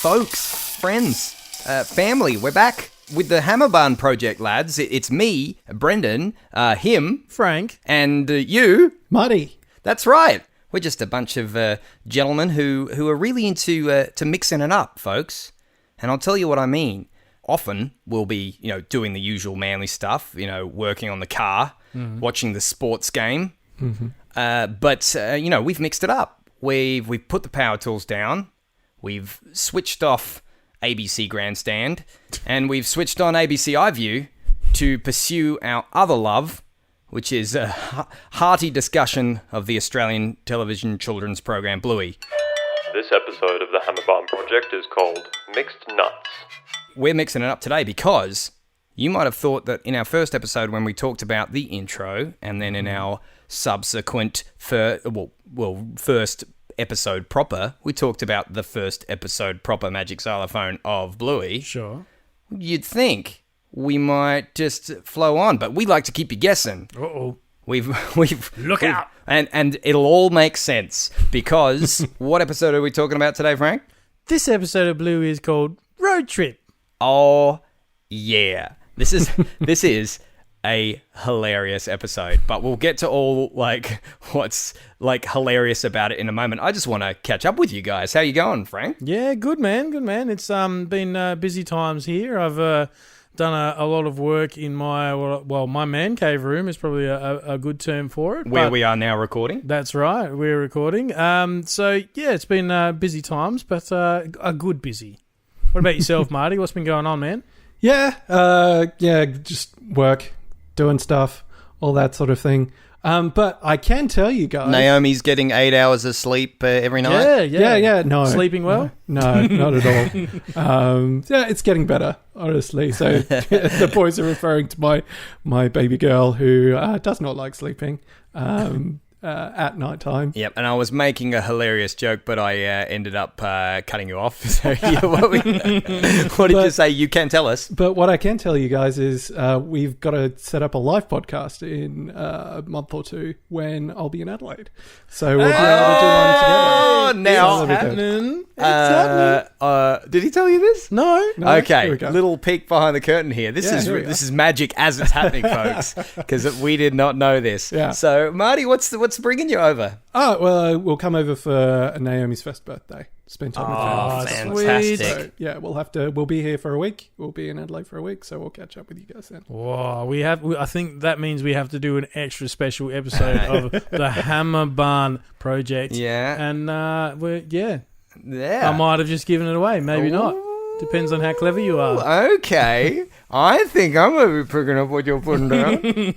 folks, friends, family. We're back with the Hammerbarn Project, lads. It's me, Brendan, him, Frank, and you, Marty. That's right. We're just a bunch of gentlemen who are really into to mixing it up, folks. And I'll tell you what I mean. Often we'll be, doing the usual manly stuff, working on the car, watching the sports game. But we've mixed it up. We've put the power tools down. We've switched off ABC Grandstand, and we've switched on ABC iView to pursue our other love, which is a hearty discussion of the Australian television children's program Bluey. This episode of the Hammerbarn Project is called Mixed Nuts. We're mixing it up today because you might have thought that in our first episode when we talked about the intro, and then in our subsequent first episode proper, we talked about the first episode proper Magic Xylophone of Bluey. Sure. You'd think we might just flow on, but we like to keep you guessing. Uh-oh. We've Look out. And it'll all make sense because what episode are we talking about today, Frank? This episode of Bluey is called Road Trip. Oh yeah. This is a hilarious episode, but we'll get to all what's hilarious about it in a moment. I just want to catch up with you guys. How you going, Frank? Yeah, good man. It's been busy times here. I've done a lot of work in my my man cave room is probably a good term for it. Where we are now recording. That's right, we're recording. So yeah, it's been busy times, but a good busy. What about yourself, Marty? What's been going on, man? Yeah, just work, doing stuff, all that sort of thing. But I can tell you guys... Naomi's getting 8 hours of sleep every night? Yeah, no. Sleeping well? No, not at all. It's getting better, honestly. So the boys are referring to my baby girl who does not like sleeping at night time. Yep, and I was making a hilarious joke, but I ended up cutting you off. So what did you say? You can tell us. But what I can tell you guys is we've got to set up a live podcast in a month or two when I'll be in Adelaide. So we'll be able to do one together. Oh, now it's happening. It's happening. Did he tell you this? No. Okay, little peek behind the curtain here. This is magic as it's happening, folks, because we did not know this. Yeah. So, Marty, what's bringing you over? Oh, well, we'll come over for Naomi's first birthday. Spend time with her. Fantastic. So, yeah, we'll be here for a week. We'll be in Adelaide for a week, so we'll catch up with you guys then. Whoa, I think that means we have to do an extra special episode of the Hammerbarn Project. Yeah. And I might have just given it away. Maybe not. Depends on how clever you are. Okay. I think I'm going to be picking up what you're putting down.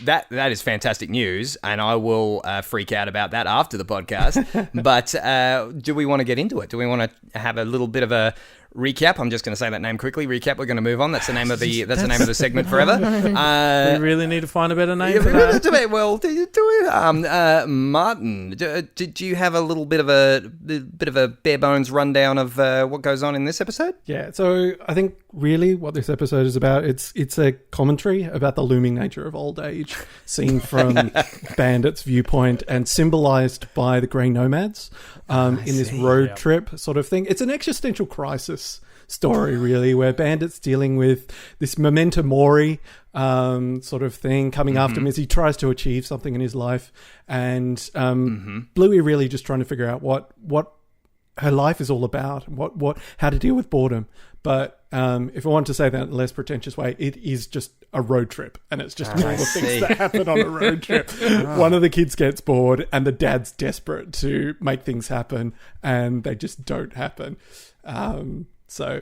That is fantastic news, and I will freak out about that after the podcast. But do we want to get into it? Do we want to have a little bit of a recap? I'm just going to say that name quickly. Recap. We're going to move on. That's the name of the segment forever. We really need to find a better name for that. Well, Martin, do you have a little bit of a bare bones rundown of what goes on in this episode? Yeah. So I think really what this episode is about, it's a commentary about the looming nature of old age, seen from Bandit's viewpoint and symbolized by the grey-nomads in this road trip sort of thing. It's an existential crisis story, really, where Bandit's dealing with this memento mori sort of thing coming after him as he tries to achieve something in his life, and Bluey really just trying to figure out what her life is all about, how to deal with boredom. But if I want to say that in a less pretentious way, it is just a road trip, and it's just all the things that happen on a road trip. One of the kids gets bored, and the dad's desperate to make things happen, and they just don't happen. So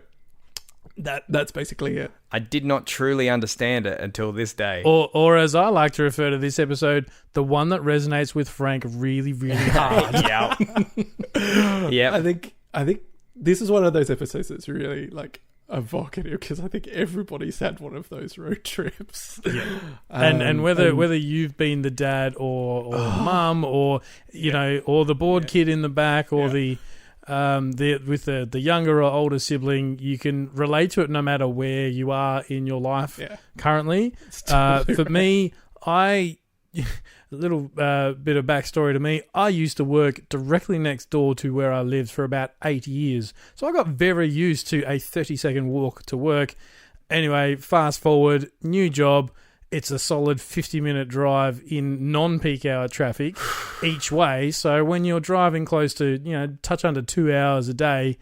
that's basically it. I did not truly understand it until this day. Or as I like to refer to this episode, the one that resonates with Frank really, really hard. Yeah. I think this is one of those episodes that's really evocative, because I think everybody's had one of those road trips. Yeah. And whether you've been the dad or mum or or the bored kid in the back or the younger or older sibling, you can relate to it no matter where you are in your life currently. Totally for me, I a little bit of backstory to me. I used to work directly next door to where I lived for about 8 years. So I got very used to a 30-second walk to work. Anyway, fast forward, new job. It's a solid 50-minute drive in non-peak hour traffic each way. So when you're driving close to, touch under 2 hours a day,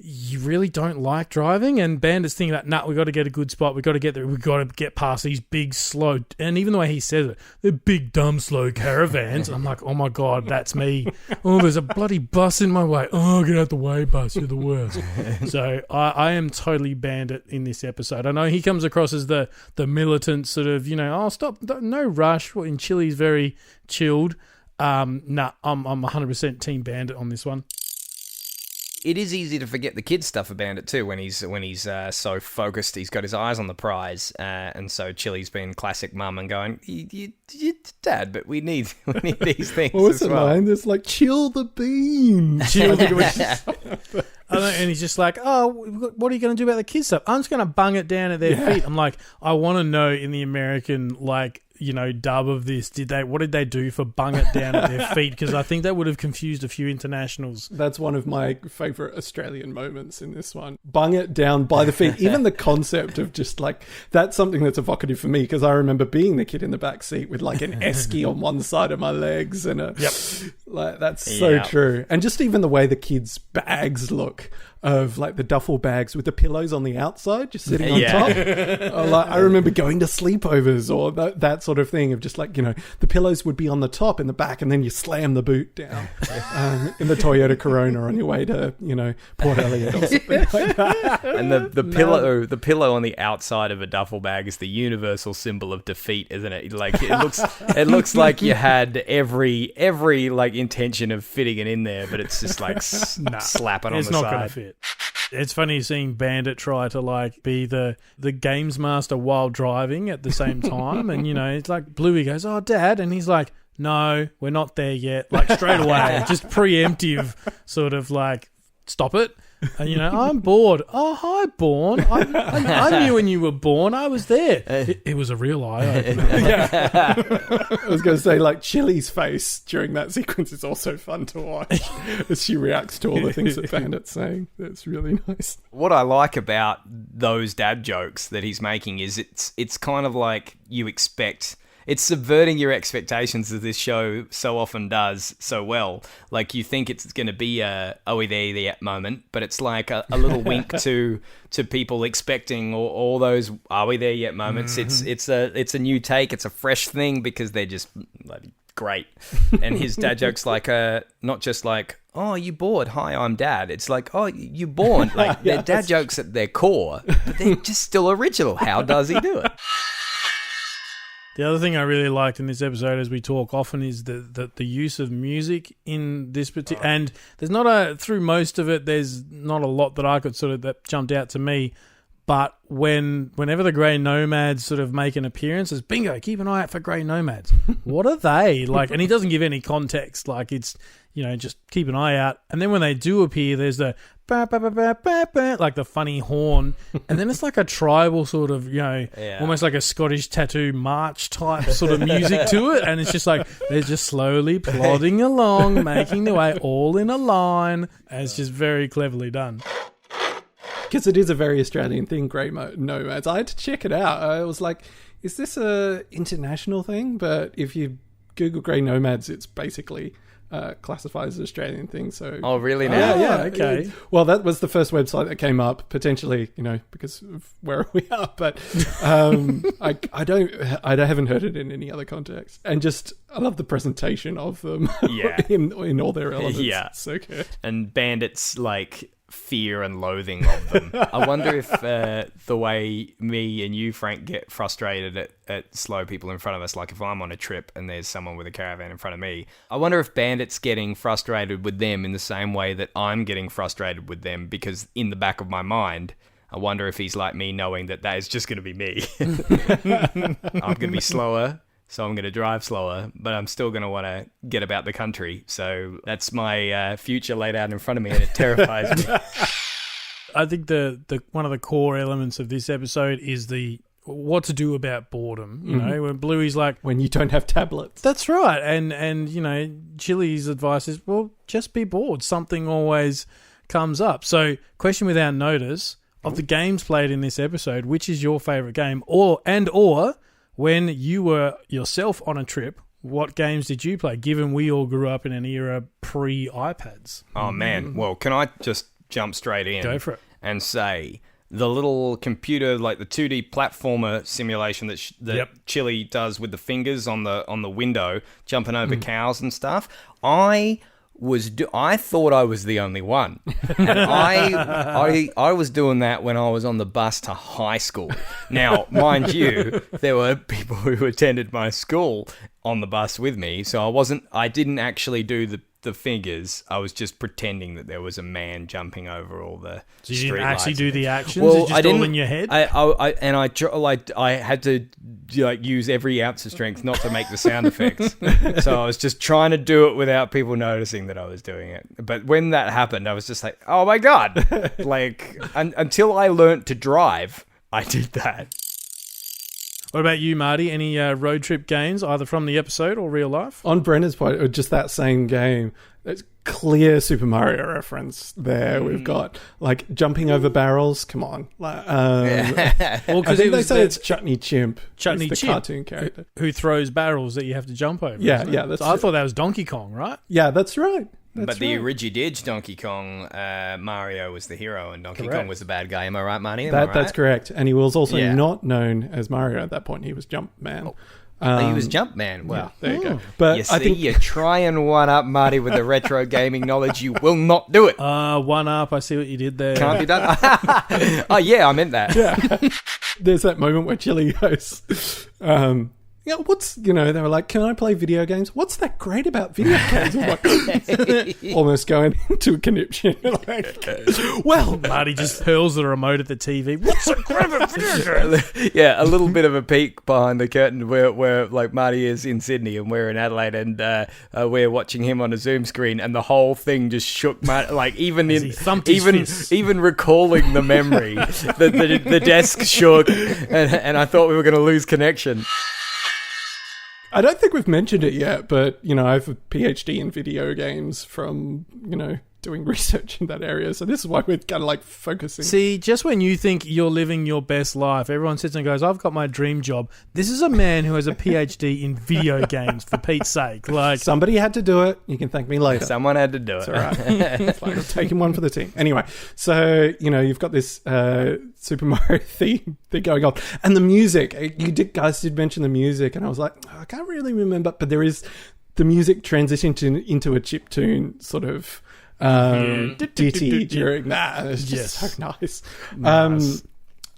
you really don't like driving. And Bandit's thinking that, we've got to get a good spot. We've got to get there. We've got to get past these big, slow, and even the way he says it, they're big, dumb, slow caravans. I'm like, oh my God, that's me. Oh, there's a bloody bus in my way. Oh, get out the way, bus. You're the worst. So I am totally Bandit in this episode. I know he comes across as the militant sort of, stop, no rush. In Chile, he's very chilled. I'm 100% Team Bandit on this one. It is easy to forget the kid stuff about it too when he's so focused. He's got his eyes on the prize, and so Chili's been classic mum and going, Dad, but we need these things. What's as the well. line? There's like, chill the bean. Chill the And he's just like, oh, what are you going to do about the kids stuff? I'm just going to bung it down at their feet. I'm like, I want to know in the American, dub of this, what did they do for bung it down at their feet? Because I think that would have confused a few internationals. That's one of my favourite Australian moments in this one. Bung it down by the feet. Even the concept of just that's something that's evocative for me, because I remember being the kid in the back seat with an esky on one side of my legs and that's so true. And just even the way the kids' bags look, of the duffel bags with the pillows on the outside just sitting on top. I remember going to sleepovers or that sort of thing of just the pillows would be on the top in the back, and then you slam the boot down in the Toyota Corona on your way to Port Elliot or something like that. And the pillow on the outside of a duffel bag is the universal symbol of defeat, isn't it? It looks like you had every intention of fitting it in there, but it's just slapping on the side. It's not going to fit. It's funny seeing Bandit try to be the games master while driving at the same time, and it's like Bluey goes, "Oh, Dad," and he's like, "No, we're not there yet." Straight away, just preemptive, sort of stop it. And, I'm bored. Oh, hi, Born. I knew when you were born. I was there. It was a real eye-opener. I was going to say, Chili's face during that sequence is also fun to watch as she reacts to all the things that Bandit's saying. That's really nice. What I like about those dad jokes that he's making is it's kind of like you expect. It's subverting your expectations, as this show so often does so well. You think it's going to be a "are we there yet" moment, but it's like a little wink to people expecting all those "are we there yet" moments. Mm-hmm. It's a new take. It's a fresh thing because they're just great. And his dad jokes not just "oh, you bored? Hi, I'm Dad." It's "oh, you born?" They're dad jokes at their core, but they're just still original. How does he do it? The other thing I really liked in this episode, as we talk often, is the use of music in this particular. And there's through most of it, there's not a lot that I could that jumped out to me. But whenever the grey-nomads sort of make an appearance, it's bingo, keep an eye out for grey-nomads. What are they? And he doesn't give any context. It's, just keep an eye out. And then when they do appear, there's the ba, ba, ba, ba, ba, ba, the funny horn. And then it's a tribal sort of, almost like a Scottish tattoo march type sort of music to it. And it's just they're just slowly plodding along, making their way all in a line. And it's just very cleverly done. Because it is a very Australian thing, grey-nomads. I had to check it out. I was like, is this a international thing? But if you Google grey-nomads, it's basically classified as an Australian thing. So, oh, really? Now? Yeah, okay. Well, that was the first website that came up, potentially, because of where we are. But I haven't heard it in any other context. And I love the presentation of them. Yeah. in all their elements. Yeah. It's so good. And Bandit's fear and loathing of them. I wonder if the way me and you, Frank, get frustrated at slow people in front of us, if I'm on a trip and there's someone with a caravan in front of me, I wonder if Bandit's getting frustrated with them in the same way that I'm getting frustrated with them, because in the back of my mind, I wonder if he's like me, knowing that is just going to be me. I'm going to be slower, so I'm going to drive slower, but I'm still going to want to get about the country. So that's my future laid out in front of me, and it terrifies me. I think the one of the core elements of this episode is the what to do about boredom. You know, when Bluey's like, When you don't have tablets. that's right. And you know, Chili's advice is, well, just be bored. Something always comes up. So, question without notice, of the games played in this episode, which is your favourite game? Or when you were yourself on a trip, what games did you play, given we all grew up in an era pre-iPads? Oh, man. Well, can I just jump straight in? Go for it. And say the little computer, like the 2D platformer simulation that Yep. Chili does with the fingers on the window, jumping over cows and stuff. I thought I was the only one. And I was doing that when I was on the bus to high school. Now, mind you, there were people who attended my school on the bus with me, so I didn't actually do the fingers. I was just pretending that there was a man jumping over all the So you street didn't actually lights. do the actions? Well, It's just all in your head? I had to use every ounce of strength not to make the sound effects. So I was just trying to do it without people noticing that I was doing it. But when that happened, I was just like, oh my God. Until I learnt to drive, I did that. What about you, Marty? Any road trip games, either from the episode or real life? On Brenna's point, or just that same game, there's clear Super Mario reference there. We've got, like, jumping over barrels. Come on. Well, I because think they say it's Chutney Chimp. Chutney It's the Chimp, cartoon character. who throws barrels that you have to jump over. Yeah, isn't it? yeah, that's So I it. thought that was Donkey Kong, right? Yeah, that's right. But the Origi-Dig Donkey Kong, Mario was the hero and Donkey Correct. Kong was the bad guy. Am I right, Marty? Am I right? That's correct. And he was also Yeah. not known as Mario at that point. He was Jumpman. He was Jumpman. Well, Yeah, there you go. But you see, I think you try and one up Marty with the retro gaming knowledge. You will not do it. One up. I see what you did there. Can't be done. Oh, yeah, I meant that. there's that moment where Chili goes, they were like, can I play video games? What's that great about video games? I'm like, almost going into a conniption. Well, Marty just hurls the remote at the TV. What's so great about video games? Yeah, a little bit of a peek behind the curtain where like Marty is in Sydney and we're in Adelaide and we're watching him on a Zoom screen and the whole thing just shook Marty, like even As he thumped his fists. even recalling the memory, the desk shook and I thought we were going to lose connection. I don't think we've mentioned it yet, but, I have a PhD in video games from, doing research in that area. So this is why we're kind of like focusing. See, just when you think you're living your best life, everyone sits and goes, I've got my dream job. This is a man who has a PhD in video games, for Pete's sake. Like, Somebody had to do it. You can thank me later. Someone had to do it. It's all right. It's like I'm taking one for the team. Anyway, so, you've got this Super Mario theme going on. And the music. Guys did mention the music, and I was like, I can't really remember. But there is the music transitioned into a chiptune sort of ditty during that. It's just so nice.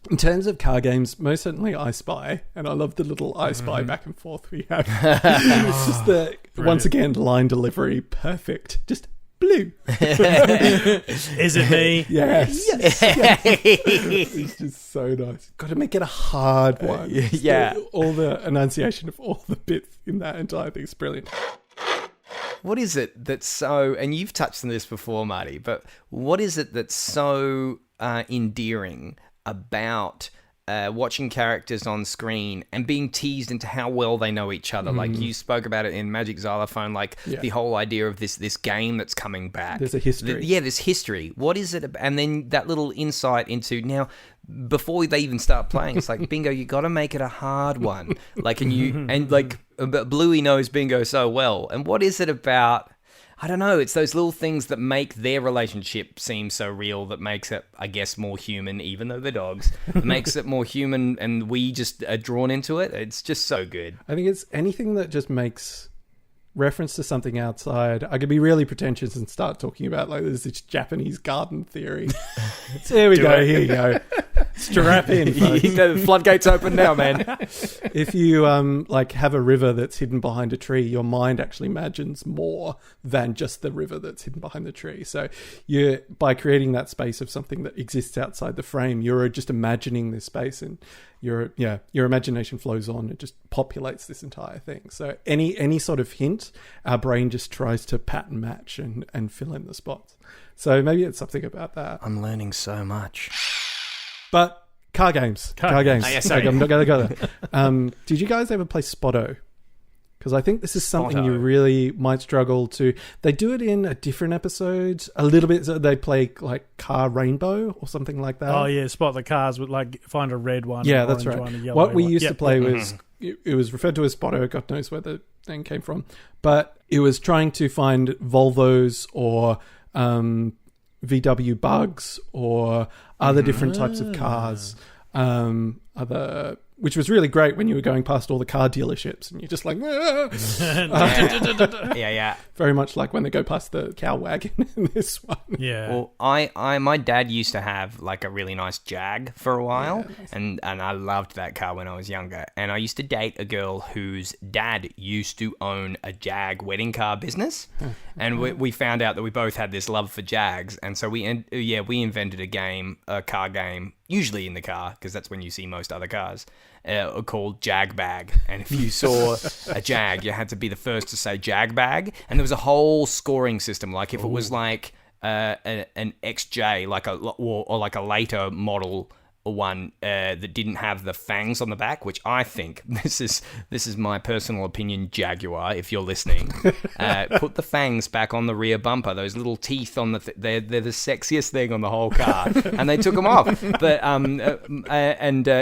In terms of car games, most certainly I Spy, and I love the little I Spy back and forth we have. It's just once again, line delivery, perfect. Just blue. is it me? Yes. It's just so nice. Got to make it a hard one. Yeah. All the enunciation of all the bits in that entire thing is brilliant. What is it that's so, and you've touched on this before, Marty, but what is it that's so endearing about watching characters on screen and being teased into how well they know each other? Like you spoke about it in Magic Xylophone, like the whole idea of this game that's coming back. There's a history. There's history. What is it? And then that little insight into now, before they even start playing, it's like, bingo, you got to make it a hard one. Like, but Bluey knows bingo so well. And what is it about? I don't know. It's those little things that make their relationship seem so real, that makes it, I guess, more human, even though they're dogs. It makes it more human, and we just are drawn into it. It's just so good. I think it's anything that just makes reference to something outside. I could be really pretentious and start talking about, like, there's this Japanese garden theory. So here we go. Here you go. Strap in, folks. The floodgates open now, man. If you have a river that's hidden behind a tree, your mind actually imagines more than just the river that's hidden behind the tree. So by creating that space of something that exists outside the frame, you're just imagining this space, and your imagination flows on. It just populates this entire thing. So any sort of hint, our brain just tries to pattern match and fill in the spots. So maybe it's something about that. I'm learning so much. But Car games. Car games. Oh, yeah, sorry. Okay, I'm not going to go there. Did you guys ever play Spotto? Because I think this is something you really might struggle to... They do it in a different episode. A little bit. So they play like Car Rainbow or something like that. Oh, yeah. Spot the cars with like find a red one. Yeah, an that's orange right. One, a yellow What we one. used Yep. to play was... It was referred to as Spotto. God knows where the thing came from. But it was trying to find Volvos or VW Bugs or other different types of cars. Which was really great when you were going past all the car dealerships and you're just like, Yeah. very much like when they go past the cow wagon in this one. Yeah. Well, my dad used to have like a really nice Jag for a while, and I loved that car when I was younger. And I used to date a girl whose dad used to own a Jag wedding car business, and we found out that we both had this love for Jags, and so we invented a car game, usually in the car because that's when you see most other cars. Called Jag Bag, and if you saw a Jag, you had to be the first to say Jag Bag, and there was a whole scoring system. Like if it was like an XJ, like or like a later model one that didn't have the fangs on the back, which I think this is my personal opinion, Jaguar, if you're listening, put the fangs back on the rear bumper. Those little teeth on they're the sexiest thing on the whole car, and they took them off. But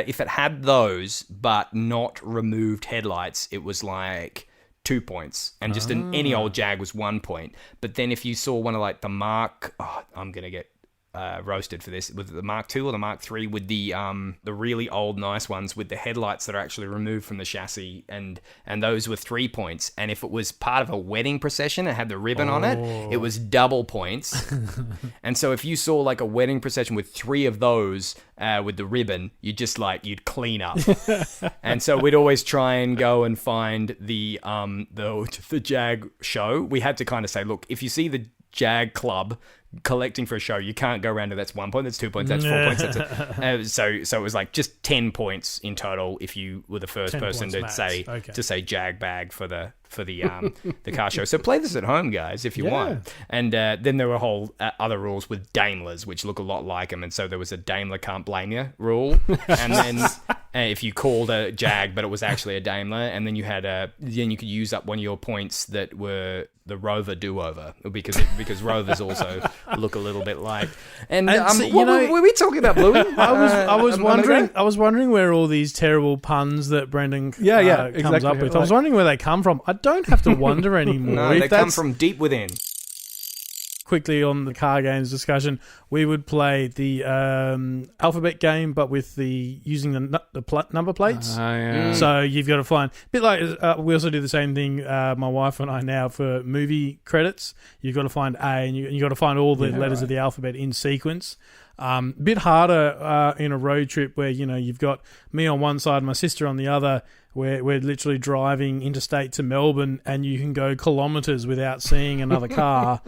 if it had those but not removed headlights, it was like 2 points, and just any old Jag was 1 point. But then if you saw one of like the I'm gonna get roasted for this, with the Mark II or the Mark III, with the really old nice ones with the headlights that are actually removed from the chassis, and those were 3 points. And if it was part of a wedding procession and had the ribbon on it was double points. And so if you saw like a wedding procession with 3 of those with the ribbon, you'd clean up. And so we'd always try and go and find the Jag show. We had to kind of say, look, if you see the Jag Club collecting for a show, you can't go around to that's 1 point, that's 2 points, that's 4 points. So it was like just 10 points in total if you were the first person to say Jag Bag for the car show. So play this at home, guys, if you want. And then there were whole other rules with Daimlers, which look a lot like them. And so there was a Daimler can't blame you rule. And then if you called a Jag, but it was actually a Daimler, and then you had then you could use up one of your points that were the Rover do-over, because Rovers also look a little bit like. And what were we talking about, Blue? I was wondering where all these terrible puns that Brendan comes up with. I was wondering where they come from. I don't have to wonder anymore. No, they come from deep within. Quickly on the car games discussion, we would play the alphabet game, but with using the number plates. So you've got to find a bit like we also do the same thing. My wife and I now for movie credits. You've got to find A, and you got to find all the letters of the alphabet in sequence. Bit harder in a road trip where you've got me on one side, my sister on the other. We're literally driving interstate to Melbourne, and you can go kilometres without seeing another car.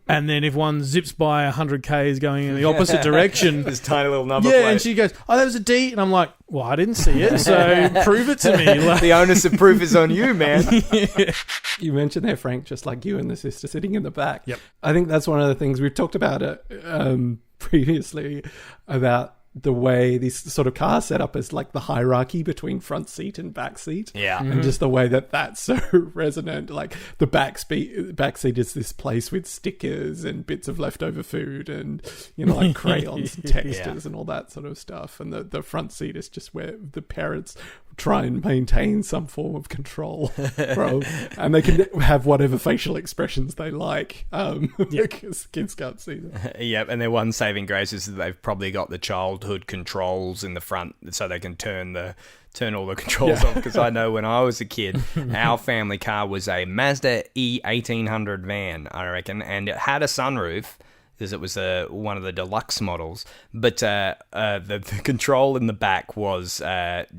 And then if one zips by 100 k's going in the opposite direction, this tiny little number plate. and she goes, "Oh, that was a D," and I'm like, "Well, I didn't see it, so prove it to me." Like, the onus of proof is on you, man. You mentioned there, Frank, just like you and the sister sitting in the back. Yep. I think that's one of the things we've talked about it previously, about the way this sort of car set up is like the hierarchy between front seat and back seat. Yeah. And just the way that's so resonant. Like the back seat is this place with stickers and bits of leftover food and, like crayons and textures and all that sort of stuff. And the front seat is just where the parents try and maintain some form of control from, and they can have whatever facial expressions they like, because kids can't see them. Yep, and their one saving grace is that they've probably got the childhood controls in the front, so they can turn all the controls off. Because I know when I was a kid, our family car was a Mazda E1800 van, I reckon, and it had a sunroof, because it was one of the deluxe models, but the control in the back was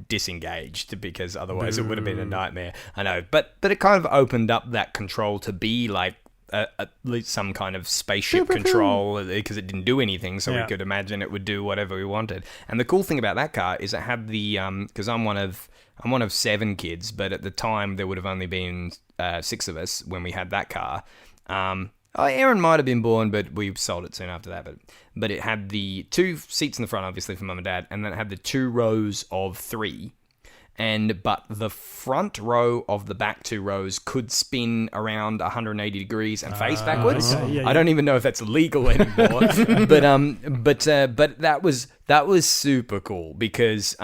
disengaged, because otherwise it would have been a nightmare. I know, but it kind of opened up that control to be like at least some kind of spaceship control, because it didn't do anything, so we could imagine it would do whatever we wanted. And the cool thing about that car is it had the because I'm one of 7 kids, but at the time there would have only been 6 of us when we had that car. Oh, Aaron might have been born, but we sold it soon after that. But it had the 2 seats in the front, obviously, for mum and dad, and then it had the 2 rows of 3. But the front row of the back 2 rows could spin around 180 degrees and face backwards. Okay. Yeah, I don't even know if that's legal anymore. but that was super cool because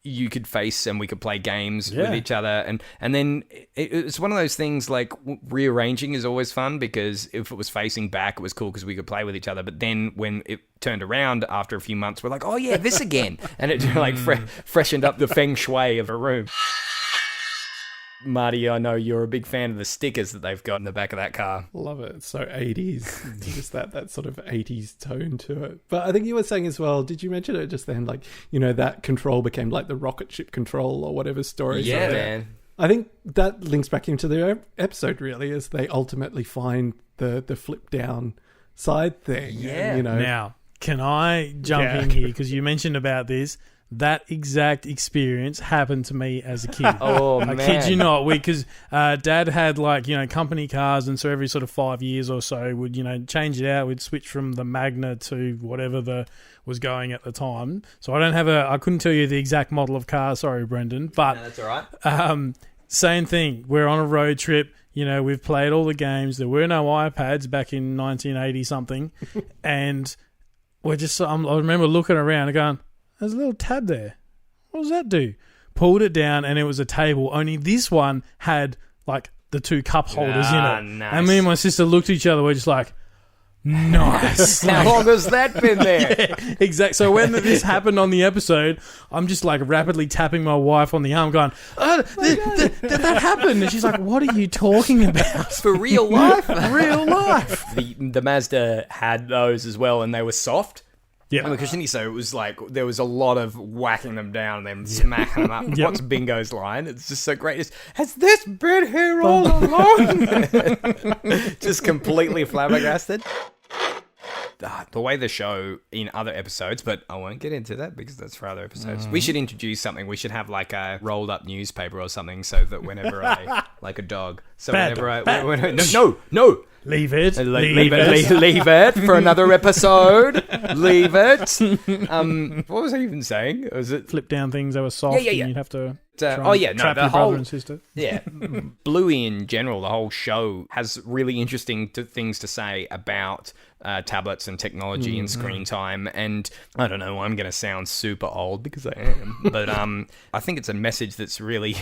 you could face and we could play games with each other, and then it's one of those things like rearranging is always fun because if it was facing back, it was cool because we could play with each other. But then when it turned around after a few months, we're like, oh yeah, this again, and it like freshened up the feng shui of a room. Marty, I know you're a big fan of the stickers that they've got in the back of that car. Love it. It's so 80s. Just that sort of 80s tone to it. But I think you were saying as well, did you mention it just then? Like, that control became like the rocket ship control or whatever story. Yeah, man. I think that links back into the episode really as they ultimately find the flip down side thing. Yeah. And, Now, can I jump in here? Because you mentioned about this. That exact experience happened to me as a kid. Oh, I man. kid you not. Because Dad had company cars, and so every sort of 5 years or so would change it out. We'd switch from the Magna to whatever was going at the time. So I couldn't tell you the exact model of car. Sorry, Brendan. But No, that's all right. same thing. We're on a road trip. We've played all the games. There were no iPads back in 1980 something, and I remember looking around and going, there's a little tab there. What does that do? Pulled it down and it was a table. Only this one had like the 2 cup holders in it. Nice. And me and my sister looked at each other. We're just like, nice. How long has that been there? Yeah, exactly. So when this happened on the episode, I'm just like rapidly tapping my wife on the arm going, that happened. And she's like, what are you talking about? For real life? Real life. The Mazda had those as well, and they were soft. Yeah. And the cushiony, so it was like there was a lot of whacking them down and then smacking them up. What's Bingo's line? It's just so great. Has this been here all along? Just completely flabbergasted. The way the show in other episodes, but I won't get into that because that's for other episodes. We should introduce something. We should have like a rolled up newspaper or something so that whenever like a dog. So no. Leave it. Leave it for another episode. Leave it. What was I even saying? Was it Flip down things that were soft Yeah. and you'd have to trap your the brother whole and sister. Yeah, Bluey in general, the whole show has really interesting things to say about tablets and technology and screen time. And I don't know, I'm going to sound super old because I am, but I think it's a message that's really,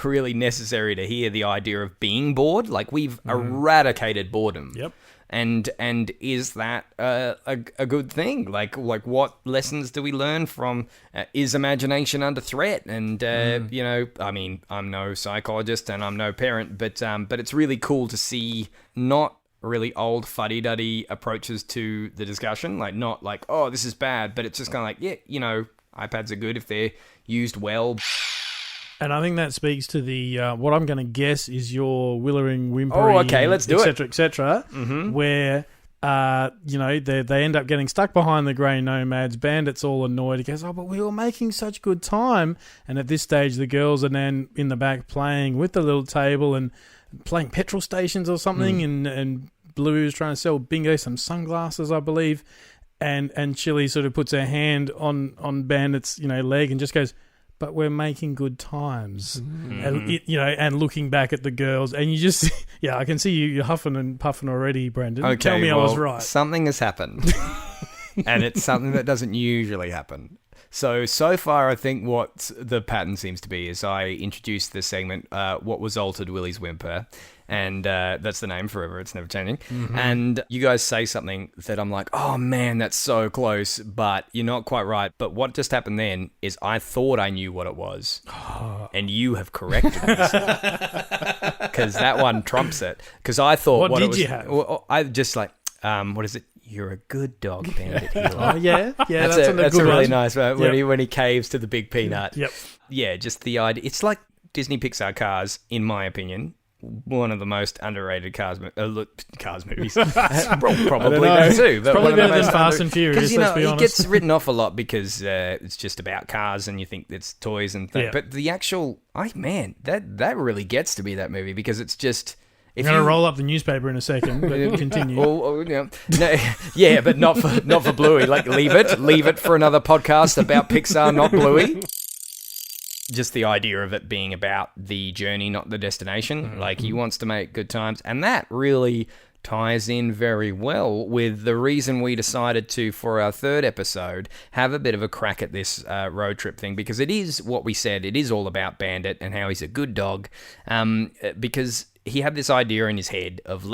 really necessary to hear. The idea of being bored, like we've eradicated boredom. Yep. And is that a good thing? Like what lessons do we learn from? Is imagination under threat? And I mean, I'm no psychologist and I'm no parent, but it's really cool to see not really old fuddy-duddy approaches to the discussion. Like not like, oh, this is bad, but it's just kind of like, yeah, iPads are good if they're used well. And I think that speaks to the what I'm going to guess is your Willering, whimpering, Oh, okay, let's do it. Et cetera, where they end up getting stuck behind the grey-nomads. Bandit's all annoyed. He goes, oh, but we were making such good time. And at this stage, the girls are then in the back playing with the little table and playing petrol stations or something. And Blue's trying to sell Bingo some sunglasses, I believe. And Chili sort of puts her hand on Bandit's leg and just goes, but we're making good times. And looking back at the girls, and you just, I can see you're huffing and puffing already, Brendan. Okay, Tell me I was right. Something has happened. And it's something that doesn't usually happen. So far, I think what the pattern seems to be is I introduced this segment, What Was Altered Willie's Whimper, and that's the name forever. It's never changing. And you guys say something that I'm like, oh man, that's so close, but you're not quite right. But what just happened then is I thought I knew what it was, and you have corrected me. Because that one trumps it. Because I thought What it did was, you have? Well, I just like, what is it? You're a good dog, Bandit. Oh, yeah, that's that's a a good really one. nice one when he caves to the big peanut. Yep. Yeah, just the idea. It's like Disney Pixar Cars, in my opinion. One of the most underrated Cars movies. Probably that too. But Probably one of the better than most Fast and Furious, let's be it honest. gets written off a lot because it's just about cars and you think it's toys and things. Yeah. But the actual, that really gets to me, that movie, because it's just, I'm going to roll up the newspaper in a second, but continue. No, yeah, but not for Bluey. Like, leave it for another podcast about Pixar, not Bluey. Just the idea of it being about the journey, not the destination. Like, he wants to make good times, and that really ties in very well with the reason we decided to, for our third episode, have a bit of a crack at this road trip thing, because it is what we said. It is all about Bandit and how he's a good dog, because he had this idea in his head of we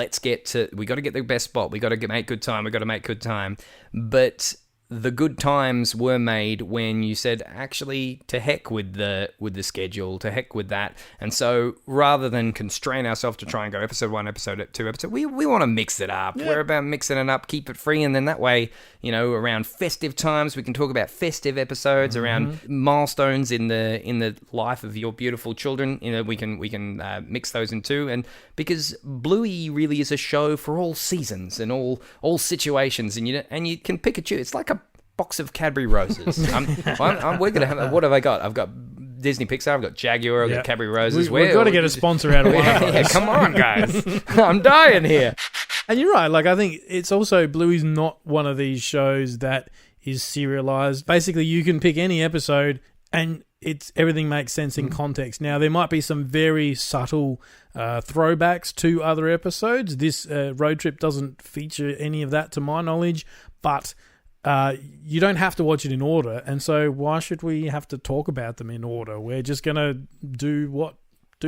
got to get the best spot, we got to make good time, but the good times were made when you said, actually, to heck with the schedule, to heck with that. And so rather than constrain ourselves to try and go episode 1, episode 2, episode, we want to mix it up. Yeah. We're about mixing it up, keep it free, and then that way, around festive times, we can talk about festive episodes, around milestones in the life of your beautiful children. We can mix those in too. And because Bluey really is a show for all seasons and all situations, and you can pick and choose. It's like a box of Cadbury roses. We're gonna have. What have I got? I've got Disney Pixar. I've got Jaguar. I've got Cadbury roses. We've got to get a sponsor out of one of those. Yeah, come on, guys. I'm dying here. And you're right. Like, I think it's also, Bluey's not one of these shows that is serialized. Basically, you can pick any episode and everything makes sense in context. Now, there might be some very subtle throwbacks to other episodes. This road trip doesn't feature any of that, to my knowledge, but you don't have to watch it in order, and so why should we have to talk about them in order? We're just going to do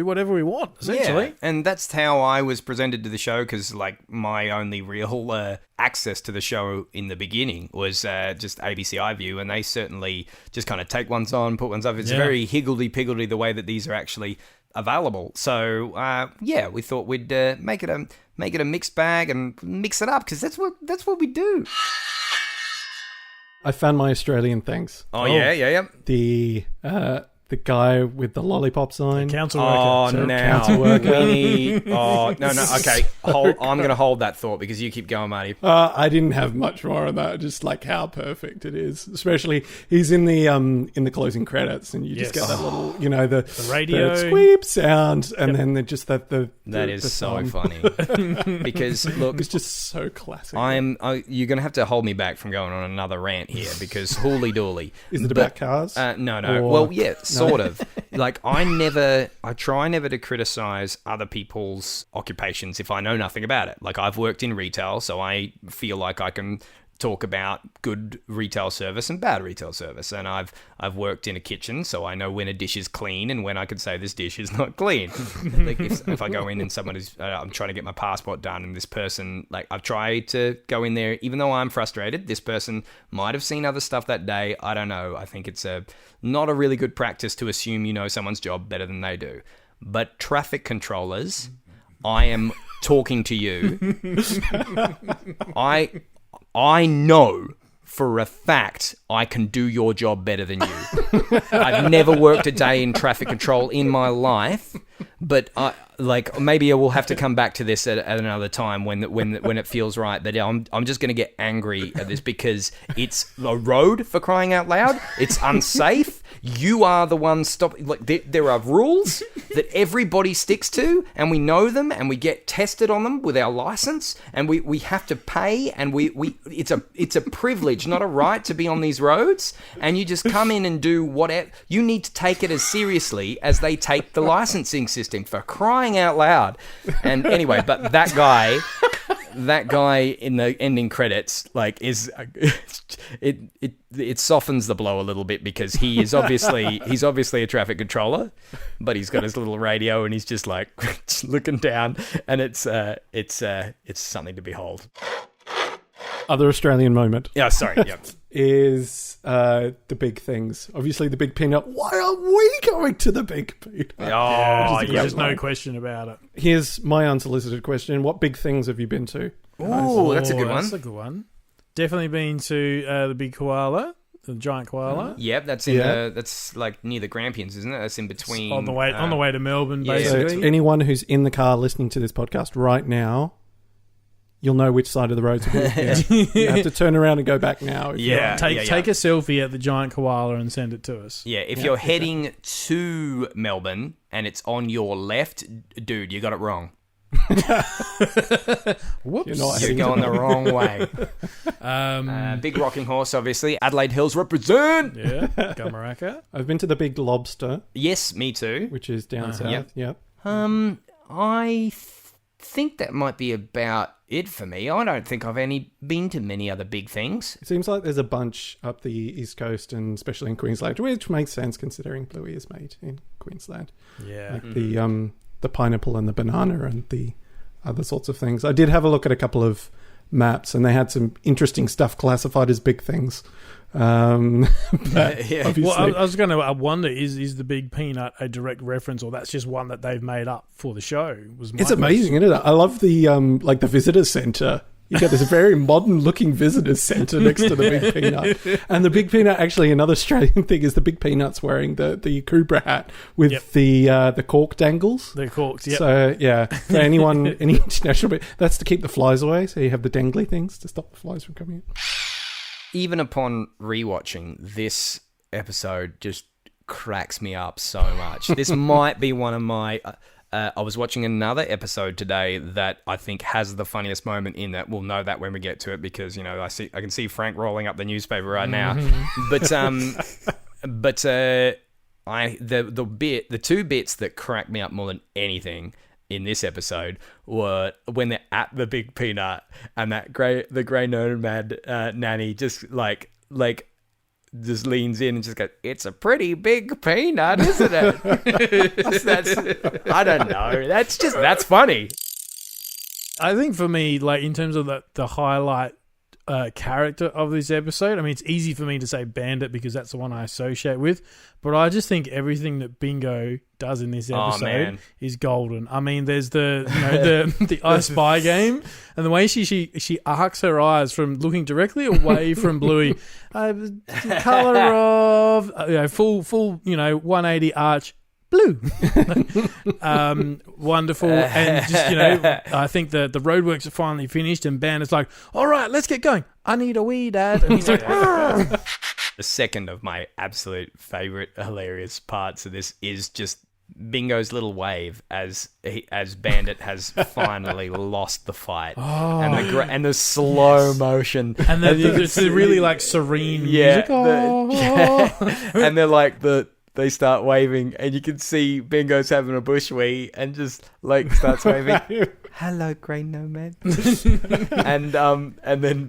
whatever we want, essentially. Yeah, and that's how I was presented to the show, because like my only real access to the show in the beginning was just ABC iView, and they certainly just kind of take ones on, put ones up. It's very higgledy-piggledy the way that these are actually available. So we thought we'd make it a mixed bag and mix it up, because that's what we do. I found my Australian things. Oh. Yeah. The guy with the lollipop sign. Council worker. Oh, now. Council worker. No. Okay, I'm going to hold that thought, because you keep going, Marty. I didn't have much more on that. Just like how perfect it is. Especially, he's in the closing credits, and you just get that little, the radio, the sweep sound, and then just that is so funny. Because look, it's just so classic. You're going to have to hold me back from going on another rant here, because holy dooly. Is it about cars? No. Or... Well, yeah. Sort of. Like, I try never to criticize other people's occupations if I know nothing about it. Like, I've worked in retail, so I feel like I can talk about good retail service and bad retail service. And I've worked in a kitchen, so I know when a dish is clean and when I can say this dish is not clean. Like, if I go in and someone is, I'm trying to get my passport done, and this person, like, I've tried to go in there, even though I'm frustrated, this person might have seen other stuff that day. I don't know. I think it's not a really good practice to assume you know someone's job better than they do. But traffic controllers, I am talking to you. I know for a fact I can do your job better than you. I've never worked a day in traffic control in my life, but maybe I will have to come back to this at another time when it feels right. But I'm just going to get angry at this, because it's a road, for crying out loud. It's unsafe. You are the one stopping. Like, there are rules that everybody sticks to, and we know them, and we get tested on them with our license, and we have to pay, and it's a privilege, not a right, to be on these roads. And you just come in and do whatever. You need to take it as seriously as they take the licensing system, for crying out loud. And anyway, but that guy in the ending credits, like, is it softens the blow a little bit, because he's obviously a traffic controller, but he's got his little radio, and he's just like looking down, and it's something to behold. Other Australian moment. Yeah, sorry. Yeah. Is the big things. Obviously, the big peanut. Why are we going to the big peanut? There's no question about it. Here's my unsolicited question. What big things have you been to? Oh, that's a good one. That's a good one. Definitely been to the big koala, the giant koala. Yep, that's that's like near the Grampians, isn't it? That's in between. On the way to Melbourne, basically. So anyone who's in the car listening to this podcast right now, you'll know which side of the road to be. You have to turn around and go back now. Take a selfie at the giant koala and send it to us. Yeah, if you're heading to Melbourne and it's on your left, dude, you got it wrong. Whoops. You're going the wrong way. Big rocking horse, obviously. Adelaide Hills represent. Yeah, Gamaraka. I've been to the Big Lobster, Yes, me too. which is down south. Yep. I think that might be about it for me. I don't think I've been to many other big things. It seems like there's a bunch up the East Coast and especially in Queensland, which makes sense considering Bluey is made in Queensland. Yeah. Like the pineapple and the banana and the other sorts of things. I did have a look at a couple of maps and they had some interesting stuff classified as big things. But Yeah. obviously, Well, I was going to wonder, is the Big Peanut a direct reference, or that's just one that they've made up for the show? it's amazing, isn't it? I love the like the visitor centre. You get this very modern looking visitor centre next to the Big Peanut. And the Big Peanut, actually, another Australian thing is the Big Peanut's wearing the Cobra hat with the cork dangles. The corks, yep. So, yeah, for anyone, any international, that's to keep the flies away. So you have the dangly things to stop the flies from coming in. Even upon rewatching, this episode just cracks me up so much. This might be one of my... I was watching another episode today that I think has the funniest moment in that. We'll know that when we get to it because, you know, I can see Frank rolling up the newspaper right now. But the two bits that cracked me up more than anything in this episode were when they're at the Big Peanut and the grey nomad nanny just like just leans in and just goes, "It's a pretty big peanut, isn't it?" I don't know. That's funny. I think for me, like in terms of the highlight character of this episode, I mean, it's easy for me to say Bandit because that's the one I associate with, but I just think everything that Bingo does in this episode is golden. I mean, there's the I Spy game, and the way she arcs her eyes from looking directly away from Bluey, color of full 180 arch. Blue. Wonderful. And just, I think the roadworks are finally finished and Bandit's like, all right, let's get going. I need a wee, Dad. And he's like, "Arr." The second of my absolute favourite hilarious parts of this is just Bingo's little wave as Bandit has finally lost the fight. And the slow motion. And then it's a really like serene music. And they're like they start waving, and you can see Bingo's having a bush wee, and just like starts waving. Hello, grey nomad. and then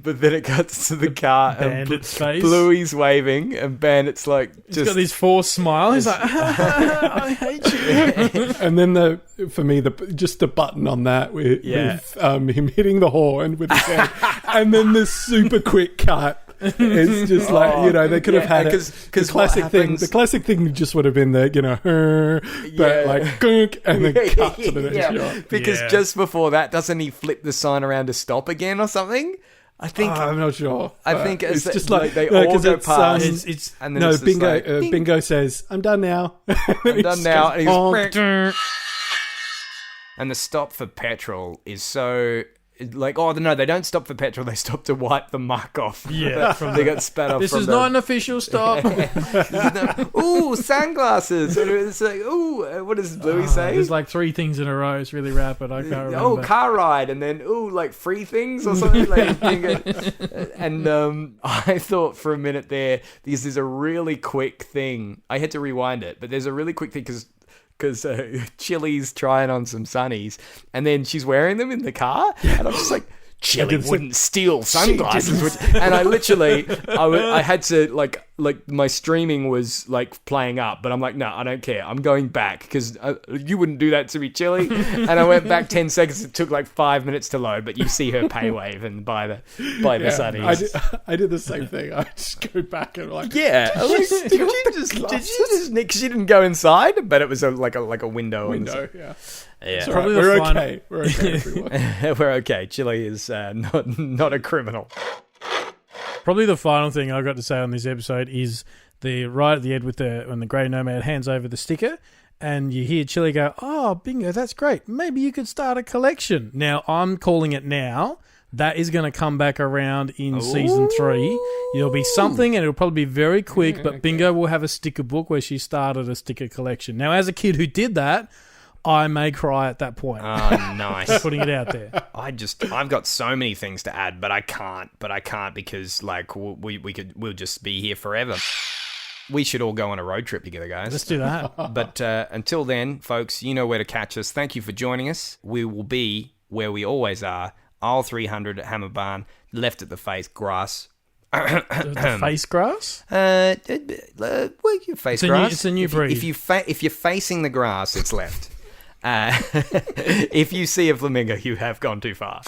it cuts to the car, Bandit's and face. Bluey's waving, and Bandit's like He's got this forced smile. He's like, I hate you. And then for me, just the button on that with him hitting the horn with his head, and then this super quick cut. It's just like, they could have had the classic thing. The classic thing just would have been the, but like, gunk, and then cut to the next shot. Because just before that, doesn't he flip the sign around to stop again or something? I think I'm not sure. I think it's just like they all go past. And then Bingo says, "I'm done now." I'm done now. And the stop for petrol is so. Like, oh no, they don't stop for petrol. They stop to wipe the muck off. Yeah, they got spat off. This is not an official stop. Ooh, sunglasses. And it's like, ooh, what does Bluey say? There's like 3 things in a row. It's really rapid. I can't remember. Oh, car ride, and then like free things or something. And I thought for a minute there, there's a really quick thing. I had to rewind it, but there's a really quick thing because Chili's trying on some sunnies, and then she's wearing them in the car, and I'm just like, Chili wouldn't steal sunglasses. And I literally, I had to like my streaming was like playing up, but I'm like, no, I don't care. I'm going back because you wouldn't do that to me, Chili. And I went back 10 seconds. It took like 5 minutes to load, but you see her pay wave and buy the sunnies. I did the same thing. I just go back and like, did you just nick? She didn't go inside, but it was like a window. Yeah. Yeah, we're okay. We're okay, everyone. We're okay. Chili is not a criminal. Probably the final thing I got to say on this episode is right at the end when the grey nomad hands over the sticker, and you hear Chili go, "Oh, Bingo, that's great. Maybe you could start a collection." Now I'm calling it now. That is going to come back around in season 3. There'll be something, and it'll probably be very quick. But Bingo will have a sticker book where she started a sticker collection. Now, as a kid who did that, I may cry at that point. Oh, nice. Putting it out there. I've got so many things to add, but I can't because like we'll just be here forever. We should all go on a road trip together, guys. Let's do that. But until then, folks, you know where to catch us. Thank you for joining us. We will be where we always are, aisle 300 at Hammerbarn, left at the face grass. The face grass? Well, your face grass. It's a new breed. If you're facing the grass, it's left. If you see a flamingo, you have gone too far.